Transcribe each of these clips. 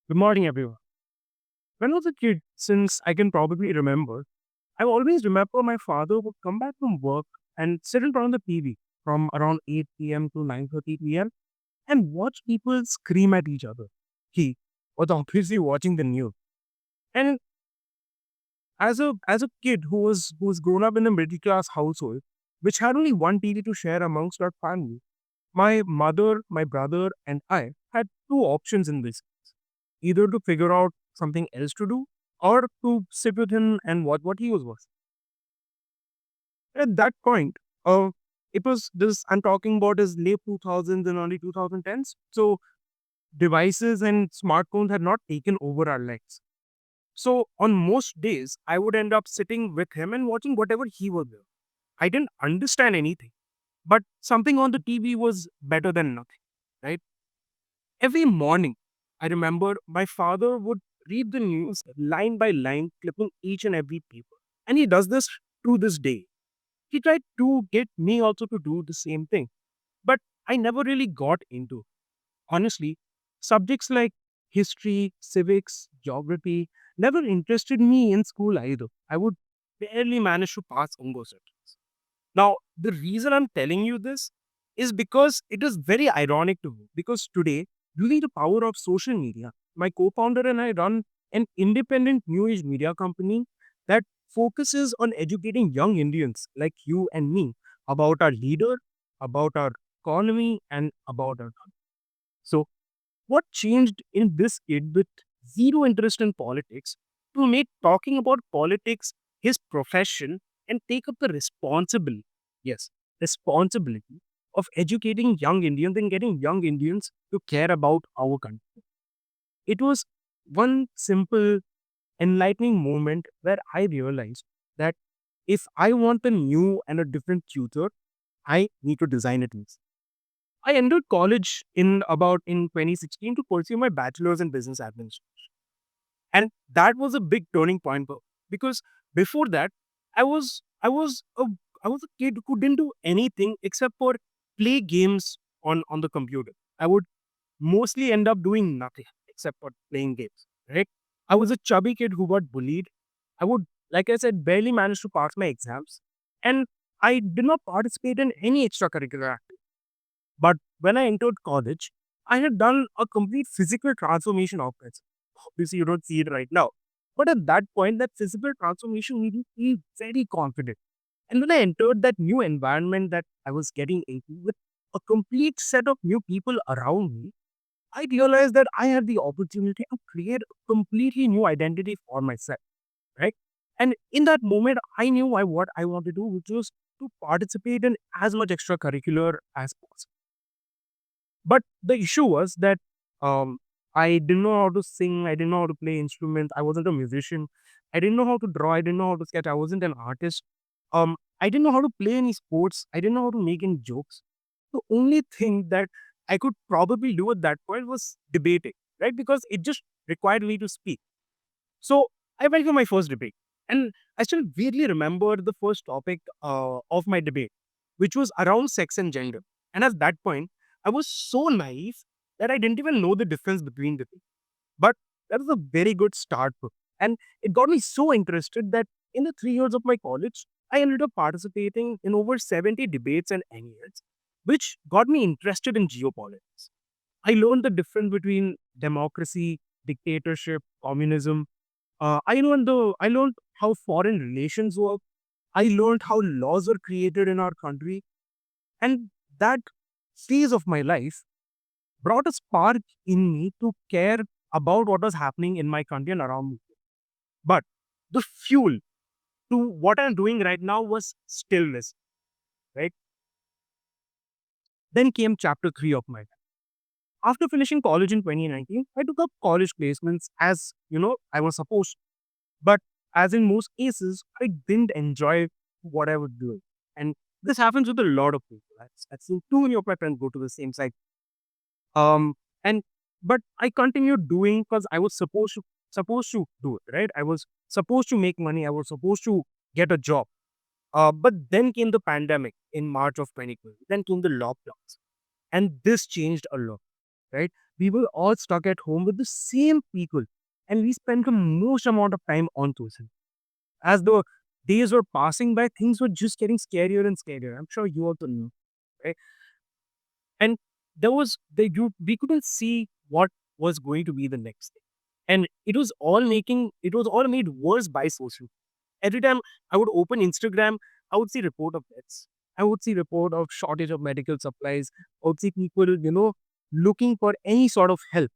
Good morning, everyone. When I was a kid, since I can probably remember, I always remember my father would come back from work and sit in front of the TV from around 8 p.m. to 9:30 p.m. and watch people scream at each other. He was obviously watching the news. And as a kid who was grown up in a middle class household, which had only one TV to share amongst our family, my mother, my brother, and I had two options in this: either to figure out something else to do or to sit with him and watch what he was watching. At that point, it was this I'm talking about is late 2000s and early 2010s. So devices and smartphones had not taken over our lives. So on most days, I would end up sitting with him and watching whatever he was doing. I didn't understand anything, but something on the TV was better than nothing, right? Every morning, I remember my father would read the news line by line, clipping each and every paper. And he does this to this day. He tried to get me also to do the same thing, but I never really got into it. Honestly, subjects like history, civics, geography never interested me in school either. I would barely manage to pass Ungo subjects. Now, the reason I'm telling you this is because it is very ironic to me. Because today, using the power of social media, my co founder and I run an independent new age media company that focuses on educating young Indians like you and me about our leader, about our economy, and about our country. So, what changed in this kid with zero interest in politics to make talking about politics his profession and take up the responsibility, yes, responsibility of educating young Indians and getting young Indians to care about our country? It was one simple, enlightening moment where I realized that if I want a new and a different future, I need to design it myself. I entered college in 2016 to pursue my bachelor's in business administration. And that was a big turning point because before that, I was I was a I was a kid who didn't do anything except for play games on the computer. I would mostly end up doing nothing except for playing games. Right? I was a chubby kid who got bullied. I would, like I said, barely manage to pass my exams, and I did not participate in any extracurricular activity. But when I entered college, I had done a complete physical transformation of myself. Obviously, you don't see it right now. But at that point, that physical transformation made me feel very confident. And when I entered that new environment that I was getting into with a complete set of new people around me, I realized that I had the opportunity to create a completely new identity for myself, right? And in that moment, I knew what I wanted to do, which was to participate in as much extracurricular as possible. But the issue was that um, I didn't know how to sing. I didn't know how to play instruments. I wasn't a musician. I didn't know how to draw. I didn't know how to sketch. I wasn't an artist. I didn't know how to play any sports. I didn't know how to make any jokes. The only thing that I could probably do at that point was debating, right? Because it just required me to speak. So I went for my first debate. And I still vividly remember the first topic of my debate, which was around sex and gender. And at that point, I was so naive that I didn't even know the difference between the two. But that was a very good start. And it got me so interested that in the 3 years of my college, I ended up participating in over 70 debates and annuals, which got me interested in geopolitics. I learned the difference between democracy, dictatorship, communism. I learned how foreign relations work. I learned how laws are created in our country, and that phase of my life brought a spark in me to care about what was happening in my country and around me. But the fuel to what I'm doing right now was stillness, right? Then came chapter three of my life. After finishing college in 2019, I took up college placements as I was supposed to. But as in most cases, I didn't enjoy what I was doing. And this happens with a lot of people. I've seen too many of my friends go to the same site. Um, and but I continued doing because I was supposed to do it, right? I was supposed to make money. I was supposed to get a job. But then came the pandemic in March of 2020. Then came the lockdowns, and this changed a lot, right? We were all stuck at home with the same people, and we spent the most amount of time on social. As the days were passing by, things were just getting scarier and scarier. I'm sure you also know, right? And there was they you we couldn't see what was going to be the next thing. And it was all made worse by social. Every time I would open Instagram, I would see report of deaths. I would see report of shortage of medical supplies. I would see people, looking for any sort of help.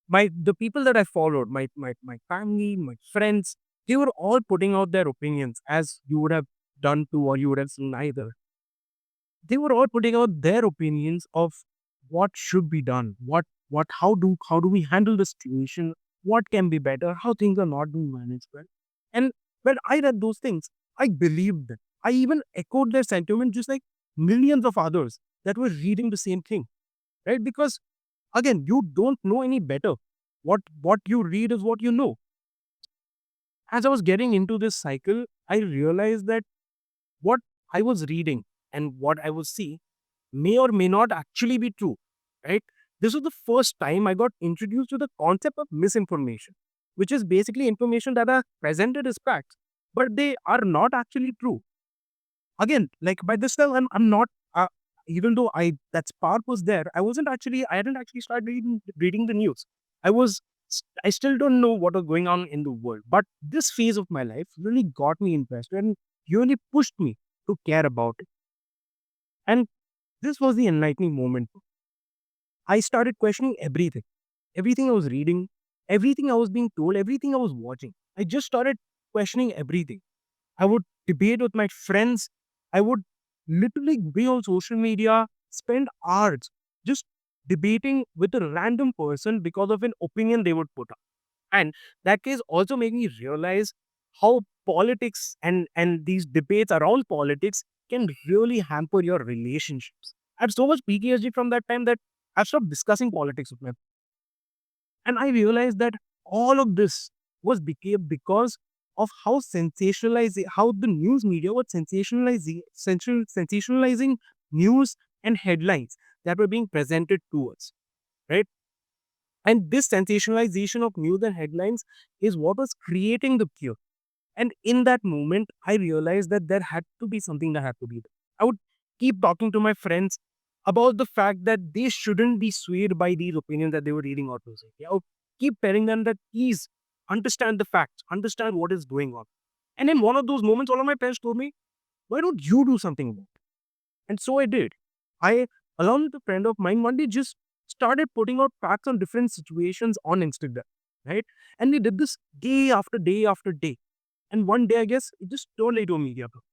The people that I followed, my family, my friends, they were all putting out their opinions as you would have done to or you would have seen either. They were all putting out their opinions of what should be done, how do we handle the situation, what can be better, how things are not being managed well. And when I read those things, I believed them. I even echoed their sentiment just like millions of others that were reading the same thing, right? Because again, you don't know any better. What you read is what you know. As I was getting into this cycle, I realized that what I was reading and what I was seeing may or may not actually be true, right? This was the first time I got introduced to the concept of misinformation, which is basically information that are presented as facts, but they are not actually true. Again, like by this time, I'm not, even though that spark was there, I hadn't actually started reading the news. I was, I still don't know what was going on in the world, but this phase of my life really got me interested and really pushed me to care about it. And this was the enlightening moment. I started questioning everything. Everything I was reading, everything I was being told, everything I was watching. I just started questioning everything. I would debate with my friends. I would literally be on social media, spend hours just debating with a random person because of an opinion they would put up. And that case also made me realize how politics and these debates around politics can really hamper your relationships. I had so much PTSD from that time that I stopped discussing politics with my. And I realized that all of this was became because of how sensationalizing, how the news media was sensationalizing news and headlines that were being presented to us, right? And this sensationalization of news and headlines is what was creating the fear. And in that moment, I realized that there had to be something that had to be done. I would keep talking to my friends about the fact that they shouldn't be swayed by these opinions that they were reading or losing. I would keep telling them that please understand the facts, understand what is going on. And in one of those moments, one of my parents told me, why don't you do something about it? And so I did. I, along with a friend of mine, one day just started putting out facts on different situations on Instagram, right? And we did this day after day after day. And one day, I guess, it just turned into a media book.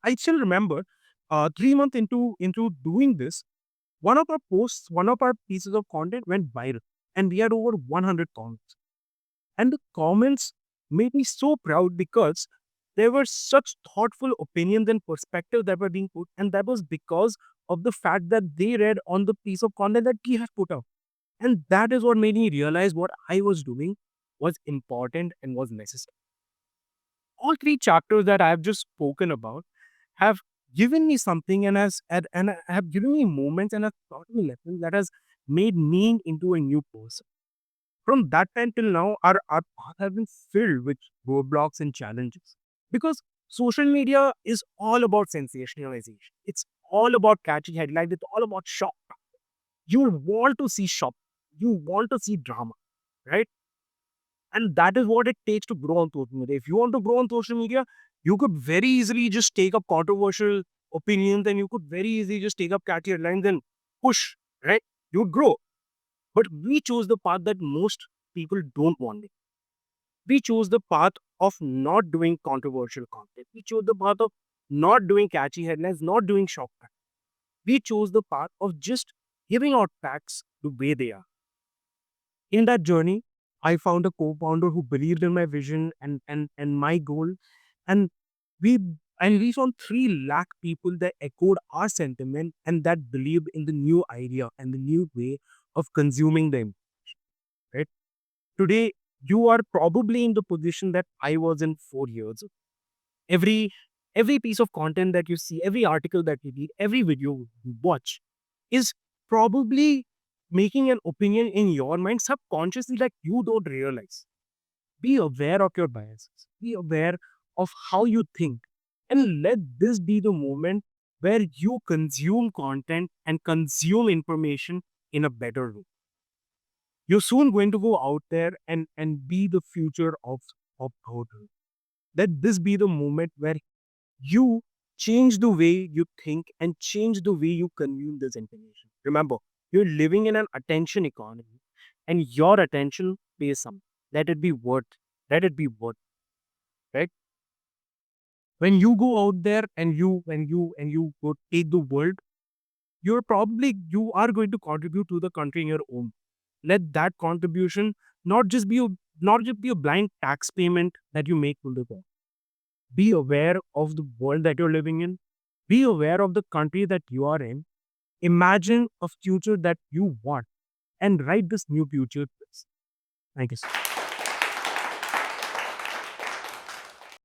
I still remember 3 months into doing this, one of our posts, one of our pieces of content went viral, and we had over 100 comments. And the comments made me so proud because there were such thoughtful opinions and perspectives that were being put, and that was because of the fact that they read on the piece of content that we had put out. And that is what made me realize what I was doing was important and was necessary. All three chapters that I have just spoken about have given me something and have given me moments and have taught me lessons that has made me into a new person. From that time till now, our path has been filled with roadblocks and challenges. Because social media is all about sensationalization. It's all about catchy headlines. It's all about shock. You want to see shock. You want to see drama, right? And that is what it takes to grow on social media. If you want to grow on social media, you could very easily just take up controversial opinions and you could very easily just take up catchy headlines and push, right? You would grow. But we chose the path that most people don't want it. We chose the path of not doing controversial content. We chose the path of not doing catchy headlines, not doing shock facts. We chose the path of just giving out facts the way they are. In that journey, I found a co-founder who believed in my vision and my goal. And we we found 3 lakh people that echoed our sentiment and that believed in the new idea and the new way of consuming them. Right? Today, you are probably in the position that I was in 4 years. Every every piece of content that you see, every article that you read, every video you watch is probably making an opinion in your mind subconsciously that you don't realize. Be aware of your biases. Be aware of how you think. And let this be the moment where you consume content and consume information in a better way. You're soon going to go out there and be the future of the hotel. Let this be the moment where you change the way you think and change the way you consume this information. Remember, you're living in an attention economy and your attention pays something. Let it be worth. Let it be worth, right? When you go out there and you go take the world, you are going to contribute to the country in your own. Let that contribution not just be a blind tax payment that you make to the government. Be aware of the world that you're living in. Be aware of the country that you are in. Imagine a future that you want and write this new future. Thank you.